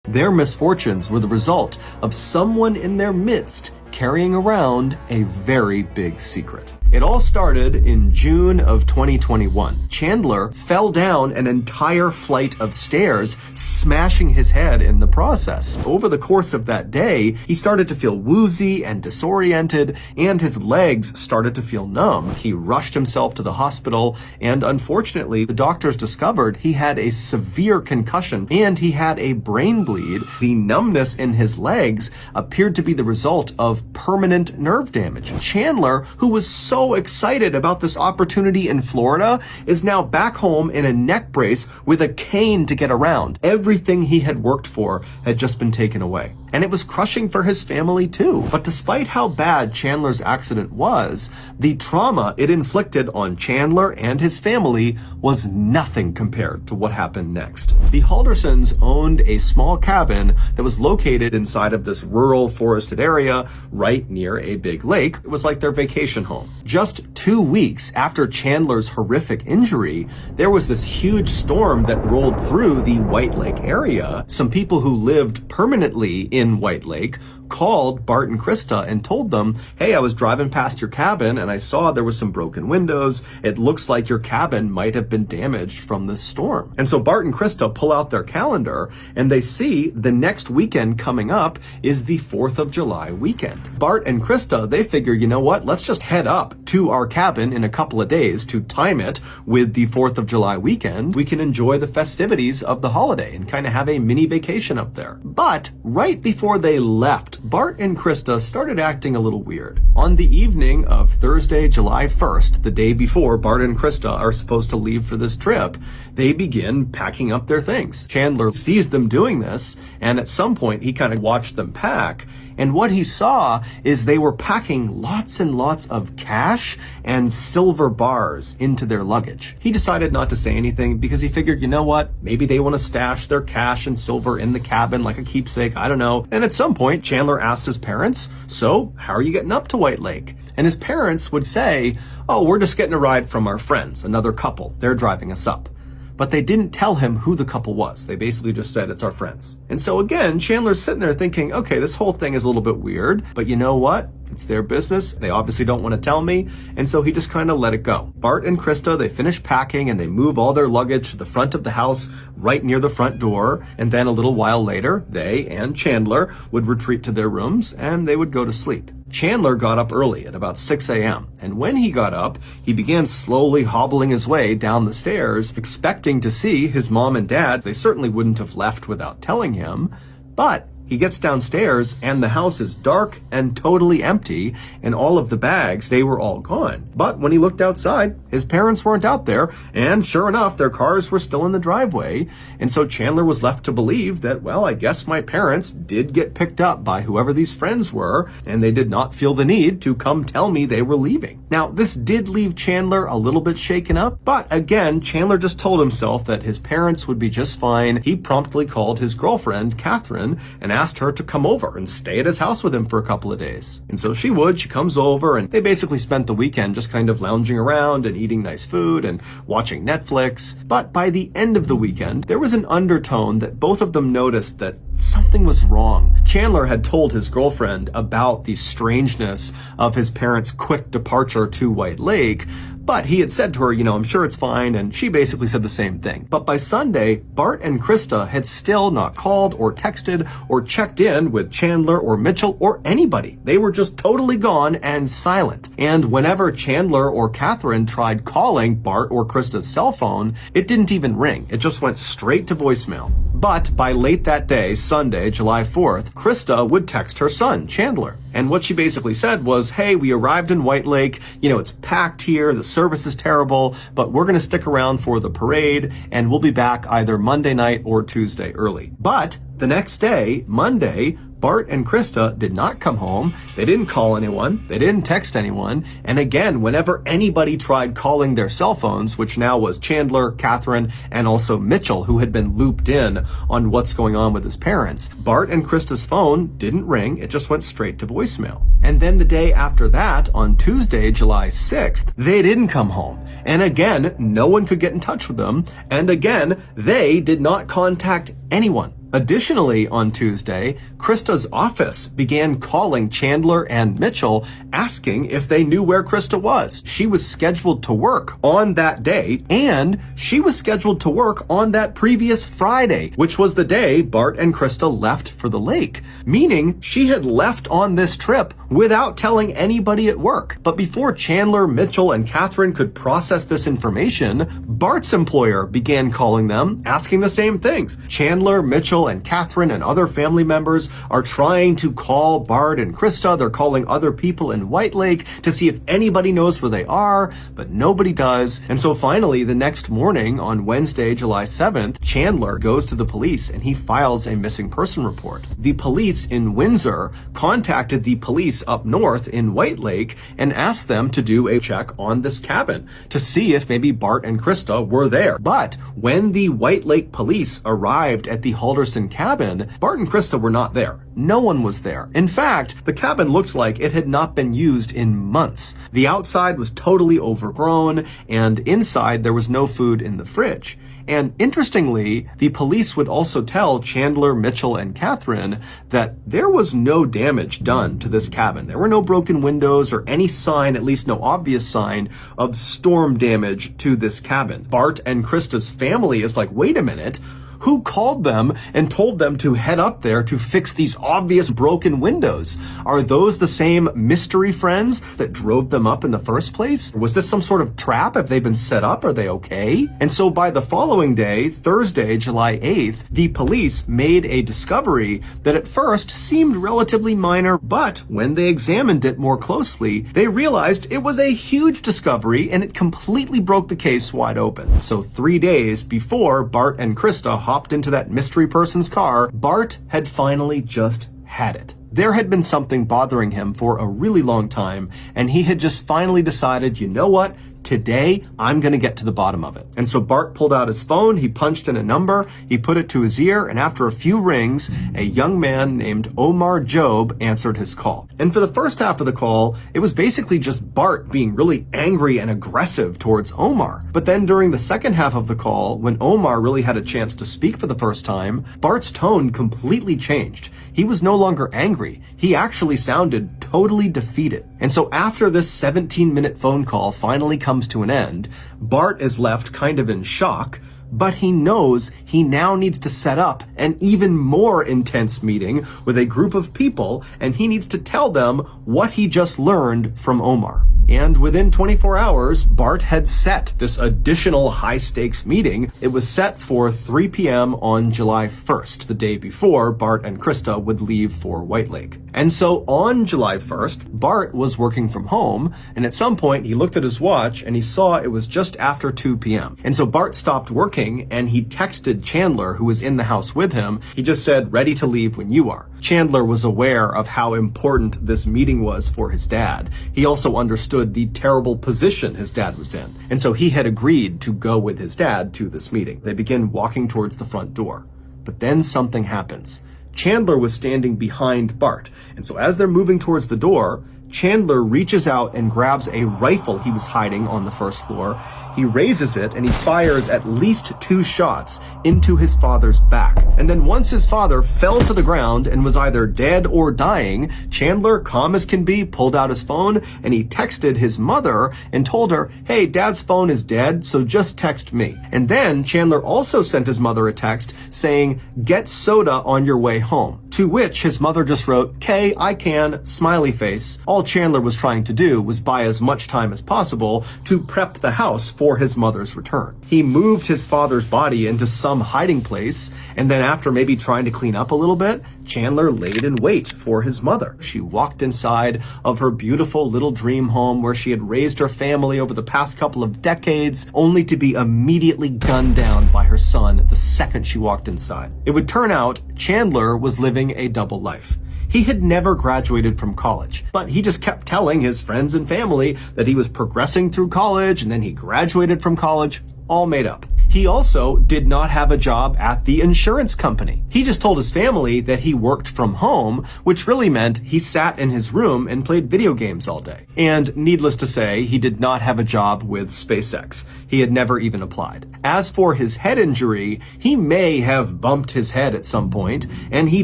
Their misfortunes were the result of someone in their midst carrying around a very big secret. It all started in June of 2021. Chandler fell down an entire flight of stairs, smashing his head in the process. Over the course of that day, he started to feel woozy and disoriented, and his legs started to feel numb. He rushed himself to the hospital, and unfortunately, the doctors discovered he had a severe concussion and he had a brain bleed. The numbness in his legs appeared to be the result of permanent nerve damage. Chandler, who was so excited about this opportunity in Florida, is now back home in a neck brace with a cane to get around. Everything he had worked for had just been taken away. And it was crushing for his family too. But despite how bad Chandler's accident was, the trauma it inflicted on Chandler and his family was nothing compared to what happened next. The Haldersons owned a small cabin that was located inside of this rural forested area right near a big lake. It was like their vacation home. Just 2 weeks after Chandler's horrific injury, there was this huge storm that rolled through the White Lake area. Some people who lived permanently in White Lake called Bart and Krista and told them, hey, I was driving past your cabin and I saw there was some broken windows. It looks like your cabin might have been damaged from this storm. And so Bart and Krista pull out their calendar and they see the next weekend coming up is the 4th of July weekend. Bart and Krista, they figure, you know what, let's just head up to our cabin in a couple of days to time it with the 4th of July weekend. We can enjoy the festivities of the holiday and kind of have a mini vacation up there. But right before they left, Bart and Krista started acting a little weird. On the evening of Thursday, July 1st, the day before Bart and Krista are supposed to leave for this trip, they begin packing up their things. Chandler sees them doing this, and at some point he kind of watched them pack, and what he saw is they were packing lots and lots of cash and silver bars into their luggage. He decided not to say anything because he figured, you know what, maybe they want to stash their cash and silver in the cabin like a keepsake, I don't know. And at some point, Chandler asked his parents, so how are you getting up to White Lake? And his parents would say, oh, we're just getting a ride from our friends, another couple. They're driving us up. But they didn't tell him who the couple was. They basically just said, it's our friends. And so again, Chandler's sitting there thinking, okay, this whole thing is a little bit weird, but you know what? It's their business. They obviously don't want to tell me. And so he just kind of let it go. Bart and Krista, they finish packing and they move all their luggage to the front of the house right near the front door. And then a little while later, they and Chandler would retreat to their rooms and they would go to sleep. Chandler got up early at about 6 a.m. And when he got up, he began slowly hobbling his way down the stairs, expecting to see his mom and dad. They certainly wouldn't have left without telling him, but he gets downstairs and the house is dark and totally empty, and all of the bags, they were all gone. But when he looked outside, his parents weren't out there, and sure enough, their cars were still in the driveway. And so Chandler was left to believe that, well, I guess my parents did get picked up by whoever these friends were, and they did not feel the need to come tell me they were leaving. Now, this did leave Chandler a little bit shaken up, but again, Chandler just told himself that his parents would be just fine. He promptly called his girlfriend, Catherine, and asked her to come over and stay at his house with him for a couple of days. And so she comes over, and they basically spent the weekend just kind of lounging around and eating nice food and watching Netflix. But by the end of the weekend, there was an undertone that both of them noticed that something was wrong. Chandler had told his girlfriend about the strangeness of his parents' quick departure to White Lake, but he had said to her, you know, I'm sure it's fine, and she basically said the same thing. But by Sunday, Bart and Krista had still not called or texted or checked in with Chandler or Mitchell or anybody. They were just totally gone and silent. And whenever Chandler or Catherine tried calling Bart or Krista's cell phone, it didn't even ring. It just went straight to voicemail. But by late that day, Sunday, July 4th, Krista would text her son, Chandler. And what she basically said was, hey, we arrived in White Lake. You know, it's packed here. The service is terrible, but we're going to stick around for the parade, and we'll be back either Monday night or Tuesday early. But the next day, Monday, Bart and Krista did not come home. They didn't call anyone. They didn't text anyone. And again, whenever anybody tried calling their cell phones, which now was Chandler, Catherine, and also Mitchell, who had been looped in on what's going on with his parents, Bart and Krista's phone didn't ring. It just went straight to voicemail. And then the day after that, on Tuesday, July 6th, they didn't come home. And again, no one could get in touch with them. And again, they did not contact anyone. Additionally, on Tuesday, Krista's office began calling Chandler and Mitchell asking if they knew where Krista was. She was scheduled to work on that day, and she was scheduled to work on that previous Friday, which was the day Bart and Krista left for the lake, meaning she had left on this trip without telling anybody at work. But before Chandler, Mitchell, and Catherine could process this information, Bart's employer began calling them, asking the same things. Chandler, Mitchell, and Catherine and other family members are trying to call Bart and Krista. They're calling other people in White Lake to see if anybody knows where they are, but nobody does. And so finally, the next morning on Wednesday, July 7th, Chandler goes to the police and he files a missing person report. The police in Windsor contacted the police up north in White Lake and asked them to do a check on this cabin to see if maybe Bart and Krista were there. But when the White Lake police arrived at the Halderson cabin, Bart and Krista were not there. No one was there. In fact, the cabin looked like it had not been used in months. The outside was totally overgrown, and inside there was no food in the fridge. And interestingly, the police would also tell Chandler, Mitchell, and Catherine that there was no damage done to this cabin. There were no broken windows or any sign, at least no obvious sign, of storm damage to this cabin. Bart and Krista's family is like, wait a minute, who called them and told them to head up there to fix these obvious broken windows? Are those the same mystery friends that drove them up in the first place? Was this some sort of trap? Have they been set up? Are they okay? And so by the following day, Thursday, July 8th, the police made a discovery that at first seemed relatively minor, but when they examined it more closely, they realized it was a huge discovery and it completely broke the case wide open. So 3 days before Bart and Krista hopped into that mystery person's car, Bart had finally just had it. There had been something bothering him for a really long time, and he had just finally decided, you know what? Today, I'm going to get to the bottom of it. And so Bart pulled out his phone, he punched in a number, he put it to his ear, and after a few rings, a young man named Omar Job answered his call. And for the first half of the call, it was basically just Bart being really angry and aggressive towards Omar. But then during the second half of the call, when Omar really had a chance to speak for the first time, Bart's tone completely changed. He was no longer angry. He actually sounded totally defeated. And so after this 17-minute phone call finally comes to an end, Bart is left kind of in shock, but he knows he now needs to set up an even more intense meeting with a group of people, and he needs to tell them what he just learned from Omar. And within 24 hours, Bart had set this additional high-stakes meeting. It was set for 3 p.m. on July 1st, the day before Bart and Krista would leave for White Lake. And so on July 1st, Bart was working from home, and at some point he looked at his watch and he saw it was just after 2 p.m. And so Bart stopped working and he texted Chandler, who was in the house with him. He just said, ready to leave when you are. Chandler was aware of how important this meeting was for his dad. He also understood the terrible position his dad was in. And so he had agreed to go with his dad to this meeting. They begin walking towards the front door. But then something happens. Chandler was standing behind Bart. And so as they're moving towards the door, Chandler reaches out and grabs a rifle he was hiding on the first floor. He raises it and he fires at least 2 shots into his father's back. And then once his father fell to the ground and was either dead or dying, Chandler, calm as can be, pulled out his phone and he texted his mother and told her, hey, dad's phone is dead, so just text me. And then Chandler also sent his mother a text saying, get soda on your way home. To which his mother just wrote, "K, I can," smiley face. All Chandler was trying to do was buy as much time as possible to prep the house for his mother's return. He moved his father's body into some hiding place, and then after maybe trying to clean up a little bit, Chandler laid in wait for his mother. She walked inside of her beautiful little dream home where she had raised her family over the past couple of decades, only to be immediately gunned down by her son the second she walked inside. It would turn out Chandler was living a double life. He had never graduated from college, but he just kept telling his friends and family that he was progressing through college and then he graduated from college, all made up. He also did not have a job at the insurance company. He just told his family that he worked from home, which really meant he sat in his room and played video games all day. And needless to say, he did not have a job with SpaceX. He had never even applied. As for his head injury, he may have bumped his head at some point, and he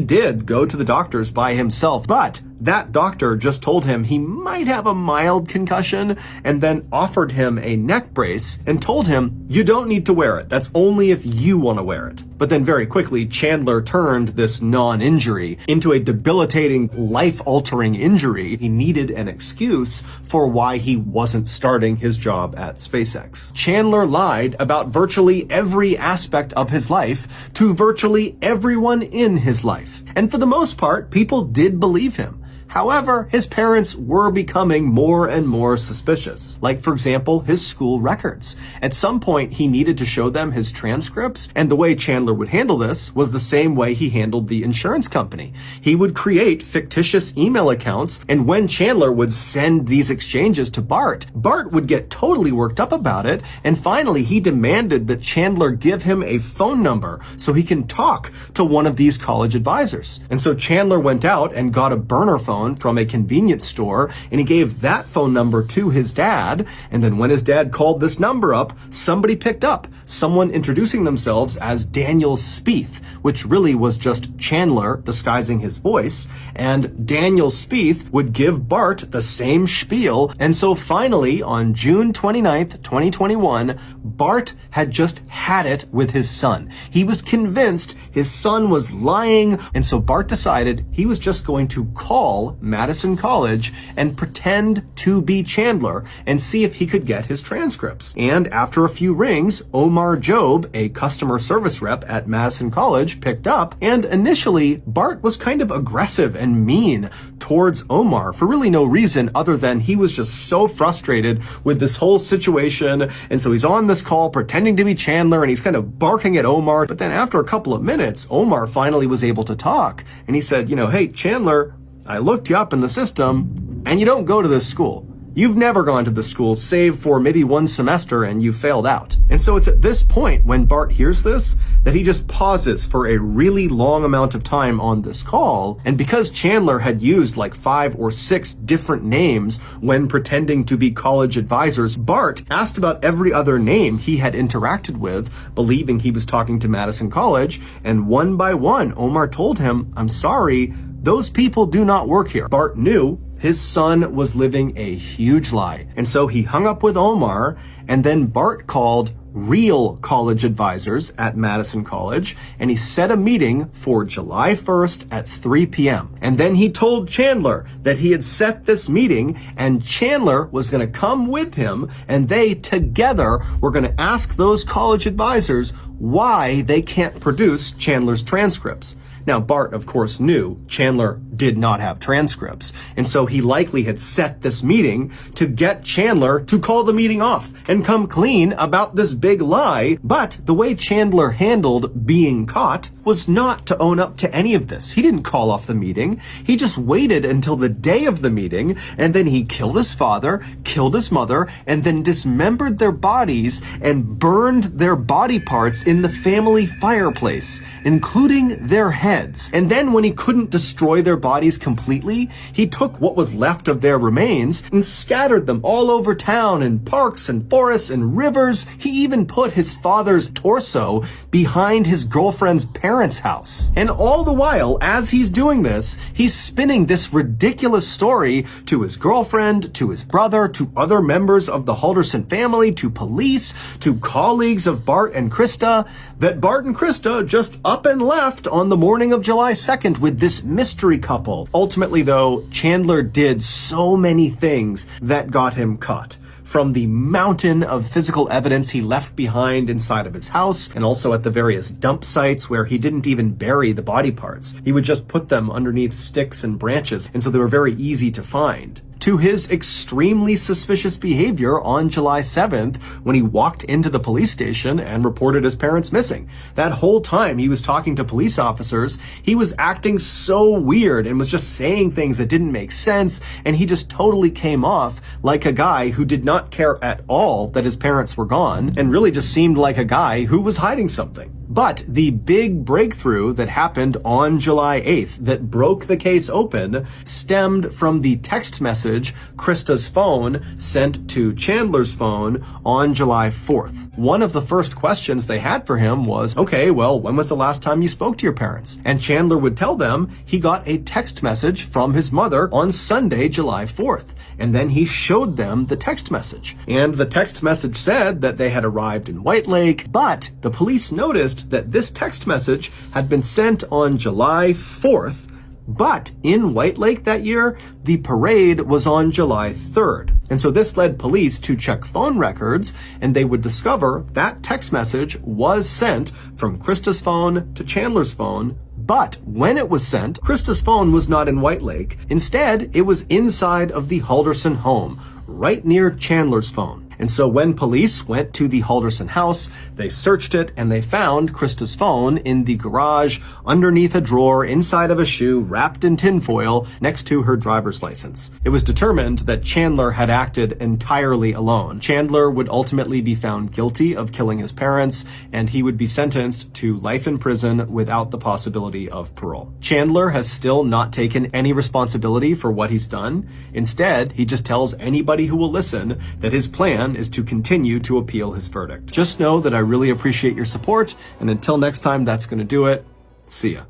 did go to the doctors by himself, but that doctor just told him he might have a mild concussion and then offered him a neck brace and told him, you don't need to wear it. That's only if you want to wear it. But then very quickly, Chandler turned this non-injury into a debilitating, life-altering injury. He needed an excuse for why he wasn't starting his job at SpaceX. Chandler lied about virtually every aspect of his life to virtually everyone in his life. And for the most part, people did believe him. However, his parents were becoming more and more suspicious. Like, for example, his school records. At some point, he needed to show them his transcripts, and the way Chandler would handle this was the same way he handled the insurance company. He would create fictitious email accounts, and when Chandler would send these exchanges to Bart, Bart would get totally worked up about it, and finally he demanded that Chandler give him a phone number so he can talk to one of these college advisors. And so Chandler went out and got a burner phone from a convenience store, and he gave that phone number to his dad. And then when his dad called this number up, somebody picked up, someone introducing themselves as Daniel Spieth, which really was just Chandler disguising his voice. And Daniel Spieth would give Bart the same spiel. And so finally, on June 29th, 2021, Bart had just had it with his son. He was convinced his son was lying, and so Bart decided he was just going to call Madison College and pretend to be Chandler and see if he could get his transcripts. And after a few rings, Omar Job, a customer service rep at Madison College, picked up, and initially Bart was kind of aggressive and mean towards Omar for really no reason other than he was just so frustrated with this whole situation. And so he's on this call pretending to be Chandler, and he's kind of barking at Omar. But then after a couple of minutes, Omar finally was able to talk, and he said, hey, Chandler, I looked you up in the system, and you don't go to this school. You've never gone to this school, save for maybe one semester, and you failed out. And so it's at this point, when Bart hears this, that he just pauses for a really long amount of time on this call. And because Chandler had used like 5 or 6 different names when pretending to be college advisors, Bart asked about every other name he had interacted with, believing he was talking to Madison College. And one by one, Omar told him, I'm sorry, those people do not work here. Bart knew his son was living a huge lie. And so he hung up with Omar, and then Bart called real college advisors at Madison College, and he set a meeting for July 1st at 3 p.m. And then he told Chandler that he had set this meeting, and Chandler was going to come with him, and they together were going to ask those college advisors why they can't produce Chandler's transcripts. Now, Bart, of course, knew Chandler did not have transcripts, and so he likely had set this meeting to get Chandler to call the meeting off and come clean about this big lie. But the way Chandler handled being caught was not to own up to any of this. He didn't call off the meeting. He just waited until the day of the meeting, and then he killed his father, killed his mother, and then dismembered their bodies and burned their body parts in the family fireplace, including their heads. And then when he couldn't destroy their bodies completely, he took what was left of their remains and scattered them all over town in parks and forests and rivers. He even put his father's torso behind his girlfriend's parents' house. And all the while, as he's doing this, he's spinning this ridiculous story to his girlfriend, to his brother, to other members of the Halderson family, to police, to colleagues of Bart and Krista, that Bart and Krista just up and left on the morning of July 2nd with this mystery couple. Ultimately, though, Chandler did so many things that got him caught. From the mountain of physical evidence he left behind inside of his house, and also at the various dump sites where he didn't even bury the body parts. He would just put them underneath sticks and branches, and so they were very easy to find. to his extremely suspicious behavior on July 7th when he walked into the police station and reported his parents missing. That whole time he was talking to police officers, he was acting so weird and was just saying things that didn't make sense, and he just totally came off like a guy who did not care at all that his parents were gone and really just seemed like a guy who was hiding something. But the big breakthrough that happened on July 8th that broke the case open stemmed from the text message Krista's phone sent to Chandler's phone on July 4th. One of the first questions they had for him was, okay, well, when was the last time you spoke to your parents? And Chandler would tell them he got a text message from his mother on Sunday, July 4th. And then he showed them the text message. And the text message said that they had arrived in White Lake, but the police noticed that this text message had been sent on July 4th, but in White Lake that year, the parade was on July 3rd. And so this led police to check phone records, and they would discover that text message was sent from Krista's phone to Chandler's phone. But when it was sent, Krista's phone was not in White Lake. Instead, it was inside of the Halderson home, right near Chandler's phone. And so when police went to the Halderson house, they searched it and they found Krista's phone in the garage underneath a drawer inside of a shoe wrapped in tinfoil next to her driver's license. It was determined that Chandler had acted entirely alone. Chandler would ultimately be found guilty of killing his parents, and he would be sentenced to life in prison without the possibility of parole. Chandler has still not taken any responsibility for what he's done. Instead, he just tells anybody who will listen that his plan is to continue to appeal his verdict. Just know that I really appreciate your support, and until next time, that's going to do it. See ya.